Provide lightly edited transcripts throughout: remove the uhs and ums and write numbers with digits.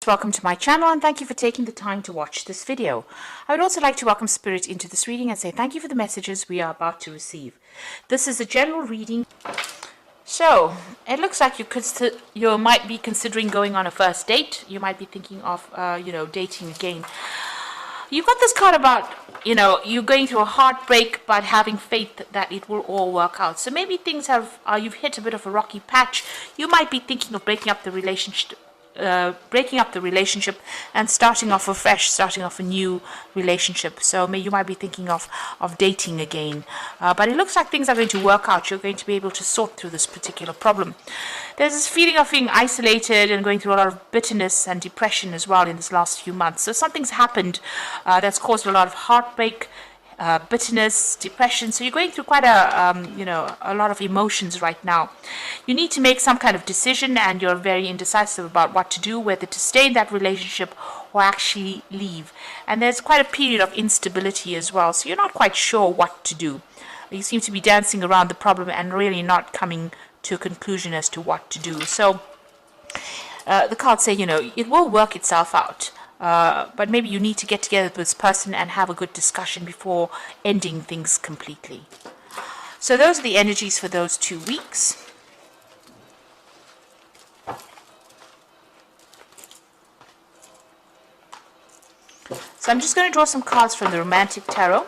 Welcome to my channel and thank you for taking the time to watch this video. I would also like to welcome Spirit into this reading and say thank you for the messages we are about to receive. This is a general reading. So, it looks like you might be considering going on a first date. You might be thinking of, dating again. You've got this card about, you're going through a heartbreak but having faith that it will all work out. So maybe things you've hit a bit of a rocky patch. You might be thinking of breaking up the relationship and starting off afresh, starting off a new relationship. So you might be thinking of dating again. But it looks like things are going to work out. You're going to be able to sort through this particular problem. There's this feeling of being isolated and going through a lot of bitterness and depression as well in this last few months. So something's happened that's caused a lot of heartbreak, bitterness, depression. So you're going through quite a lot of emotions right now. You need to make some kind of decision and you're very indecisive about what to do, whether to stay in that relationship or actually leave. And there's quite a period of instability as well. So you're not quite sure what to do. You seem to be dancing around the problem and really not coming to a conclusion as to what to do. So the cards say, it will work itself out. But maybe you need to get together with this person and have a good discussion before ending things completely. So those are the energies for those 2 weeks. So I'm just going to draw some cards from the Romantic Tarot.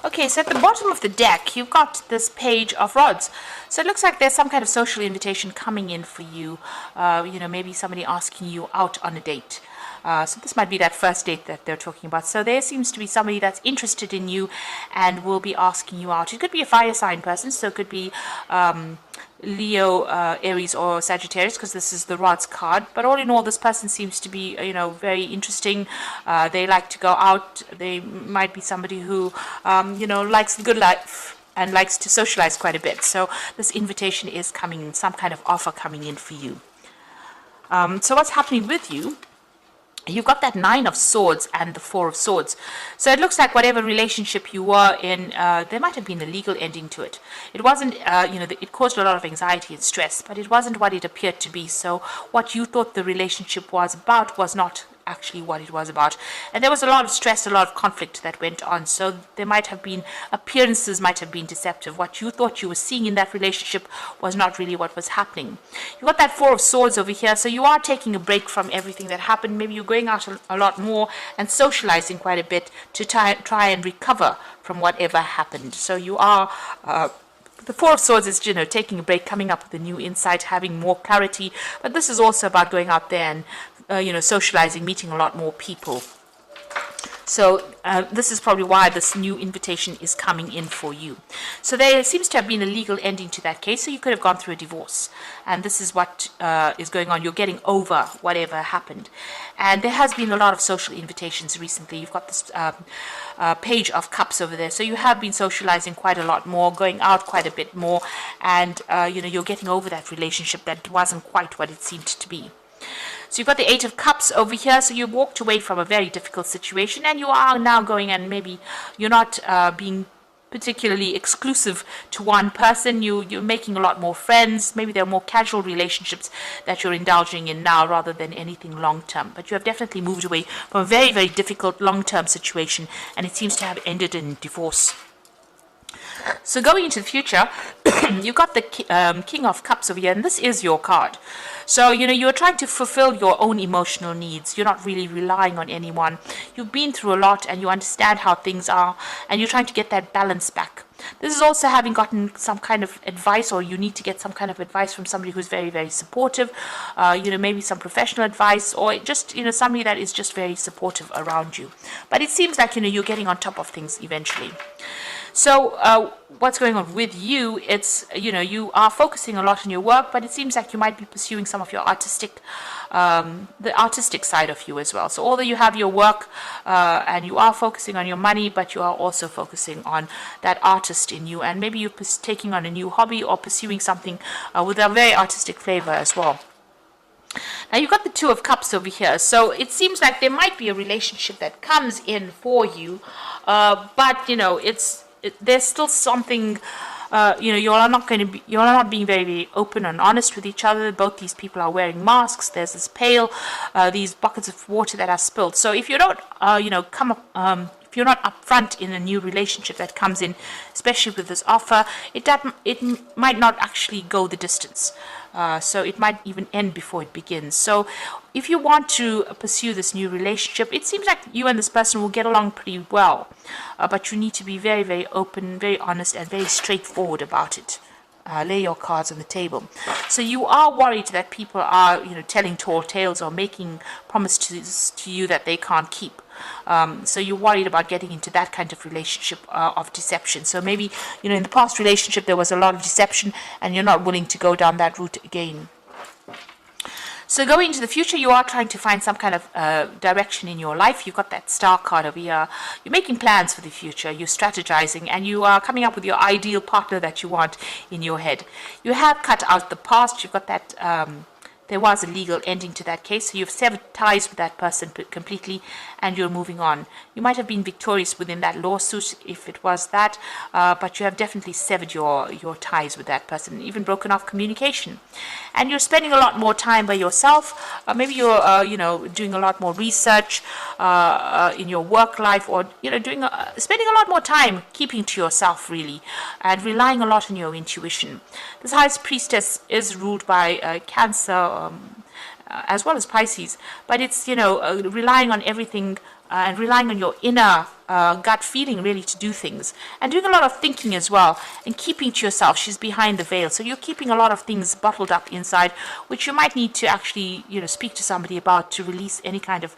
Okay, so at the bottom of the deck, you've got this Page of Rods. So it looks like there's some kind of social invitation coming in for you. Maybe somebody asking you out on a date. So this might be that first date that they're talking about. So there seems to be somebody that's interested in you and will be asking you out. It could be a fire sign person, so it could be Leo, Aries, or Sagittarius, because this is the Rods card. But all in all, this person seems to be, very interesting. They like to go out. They might be somebody who, likes the good life and likes to socialize quite a bit. So this invitation is coming in, some kind of offer coming in for you. So what's happening with you? You've got that 9 of Swords and the 4 of Swords. So it looks like whatever relationship you were in, there might have been a legal ending to it. It wasn't, it caused a lot of anxiety and stress, but it wasn't what it appeared to be. So what you thought the relationship was about was not actually what it was about. And there was a lot of stress, a lot of conflict that went on. So there might have been, appearances might have been deceptive. What you thought you were seeing in that relationship was not really what was happening. You got that 4 of Swords over here. So you are taking a break from everything that happened. Maybe you're going out a lot more and socializing quite a bit to try and recover from whatever happened. So you are the 4 of Swords is, taking a break, coming up with a new insight, having more clarity. But this is also about going out there and socializing, meeting a lot more people. So this is probably why this new invitation is coming in for you. So there seems to have been a legal ending to that case. So you could have gone through a divorce. And this is what is going on. You're getting over whatever happened. And there has been a lot of social invitations recently. You've got this Page of Cups over there. So you have been socializing quite a lot more, going out quite a bit more. And, you're getting over that relationship that wasn't quite what it seemed to be. So you've got the 8 of Cups over here. So you walked away from a very difficult situation and you are now going, and maybe you're not being particularly exclusive to one person. You're making a lot more friends. Maybe there are more casual relationships that you're indulging in now rather than anything long-term. But you have definitely moved away from a very, very difficult long-term situation, and it seems to have ended in divorce. So going into the future, you've got the King of Cups over here, and this is your card. So, you're trying to fulfill your own emotional needs. You're not really relying on anyone. You've been through a lot and you understand how things are, and you're trying to get that balance back. This is also having gotten some kind of advice, or you need to get some kind of advice from somebody who's very, very supportive, maybe some professional advice, or just, somebody that is just very supportive around you. But it seems like, you're getting on top of things eventually. So what's going on with you? It's, you are focusing a lot on your work, but it seems like you might be pursuing some of your artistic the artistic side of you as well. So although you have your work and you are focusing on your money, but you are also focusing on that artist in you, and maybe you're taking on a new hobby or pursuing something with a very artistic flavor as well. Now you've got the Two of Cups over here, so it seems like there might be a relationship that comes in for you, but there's still something. You're not being very, very open and honest with each other. Both these people are wearing masks. There's this pail, these buckets of water that are spilled. So if you don't, if you're not upfront in a new relationship that comes in, especially with this offer, it might not actually go the distance. So it might even end before it begins. So if you want to pursue this new relationship, it seems like you and this person will get along pretty well. But you need to be very, very open, very honest, and very straightforward about it. Lay your cards on the table. So you are worried that people are, telling tall tales or making promises to you that they can't keep. So you're worried about getting into that kind of relationship of deception. So maybe, in the past relationship there was a lot of deception and you're not willing to go down that route again. So going into the future, you are trying to find some kind of direction in your life. You've got that star card over here. You're making plans for the future. You're strategizing, and you are coming up with your ideal partner that you want in your head. You have cut out the past. You've got that there was a legal ending to that case, so you've severed ties with that person completely, and you're moving on. You might have been victorious within that lawsuit if it was that, but you have definitely severed your ties with that person, even broken off communication. And you're spending a lot more time by yourself. Maybe you're doing a lot more research in your work life, or spending a lot more time keeping to yourself, really, and relying a lot on your intuition. This High Priestess is ruled by Cancer, as well as Pisces, but it's relying on everything and relying on your inner gut feeling, really, to do things, and doing a lot of thinking as well, and keeping to yourself. She's behind the veil, so you're keeping a lot of things bottled up inside, which you might need to actually speak to somebody about to release any kind of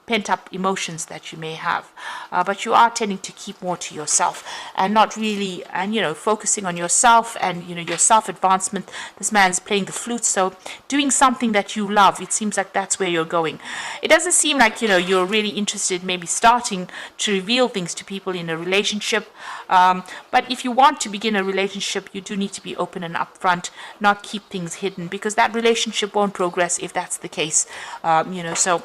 pent up emotions that you may have. But you are tending to keep more to yourself and not really, and focusing on yourself and your self advancement. This man's playing the flute, so doing something that you love. It seems like that's where you're going. It doesn't seem like you're really interested, maybe starting to reveal things to people in a relationship, but if you want to begin a relationship, you do need to be open and upfront, not keep things hidden, because that relationship won't progress if that's the case. So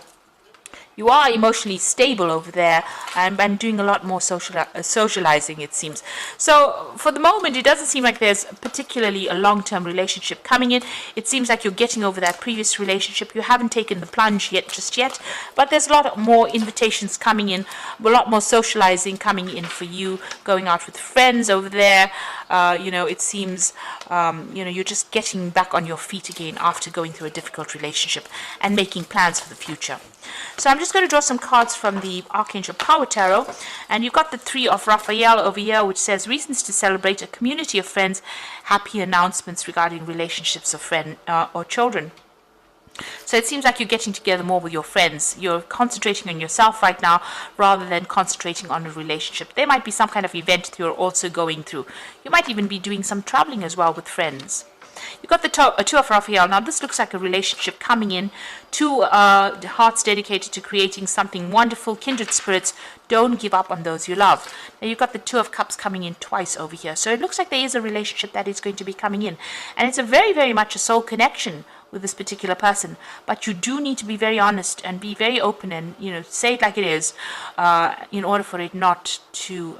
you are emotionally stable over there, and doing a lot more socializing, it seems. So for the moment, it doesn't seem like there's particularly a long-term relationship coming in. It seems like you're getting over that previous relationship. You haven't taken the plunge just yet, but there's a lot more invitations coming in, a lot more socializing coming in for you, going out with friends over there. It seems, you're just getting back on your feet again after going through a difficult relationship and making plans for the future. So I'm just going to draw some cards from the Archangel Power Tarot, and you've got the Three of Raphael over here, which says reasons to celebrate, a community of friends, happy announcements regarding relationships of friends or children. So it seems like you're getting together more with your friends. You're concentrating on yourself right now rather than concentrating on a relationship. There might be some kind of event that you're also going through. You might even be doing some traveling as well with friends. You've got the Two of Raphael. Now this looks like a relationship coming in. Two hearts dedicated to creating something wonderful, kindred spirits. Don't give up on those you love. Now you've got the Two of Cups coming in twice over here. So it looks like there is a relationship that is going to be coming in. And it's a very, very much a soul connection with this particular person, but you do need to be very honest and be very open and say it like it is, in order for it not to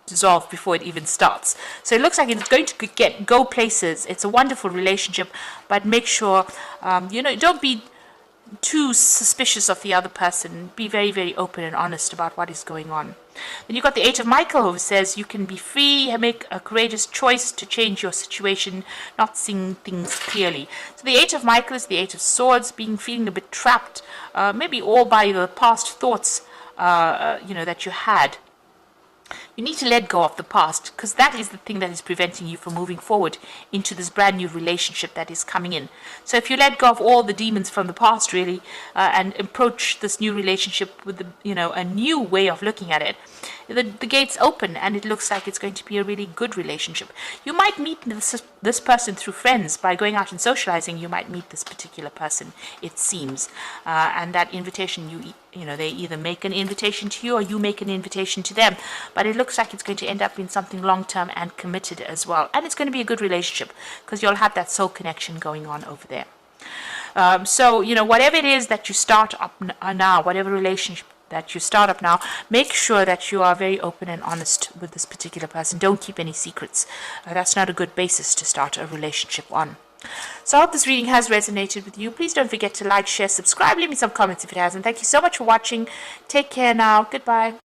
dissolve before it even starts. So it looks like it's going to go places. It's a wonderful relationship, but make sure don't be too suspicious of the other person. Be very, very open and honest about what is going on. Then you've got the Eight of Michael, who says you can be free, make a courageous choice to change your situation, not seeing things clearly. So the Eight of Michael is the Eight of Swords, feeling a bit trapped, maybe all by the past thoughts that you had. You need to let go of the past, because that is the thing that is preventing you from moving forward into this brand new relationship that is coming in. So if you let go of all the demons from the past, really, and approach this new relationship with a new way of looking at it, the gates open, and it looks like it's going to be a really good relationship. You might meet this person through friends. By going out and socializing, you might meet this particular person, it seems, and that invitation, they either make an invitation to you or you make an invitation to them, but it looks like it's going to end up in something long-term and committed as well, and it's going to be a good relationship because you'll have that soul connection going on over there. So whatever it is that you start up now, whatever relationship that you start up now, make sure that you are very open and honest with this particular person. Don't keep any secrets. That's not a good basis to start a relationship on. So I hope this reading has resonated with you. Please don't forget to like, share, subscribe, leave me some comments if it hasn't. Thank you so much for watching. Take care now. Goodbye.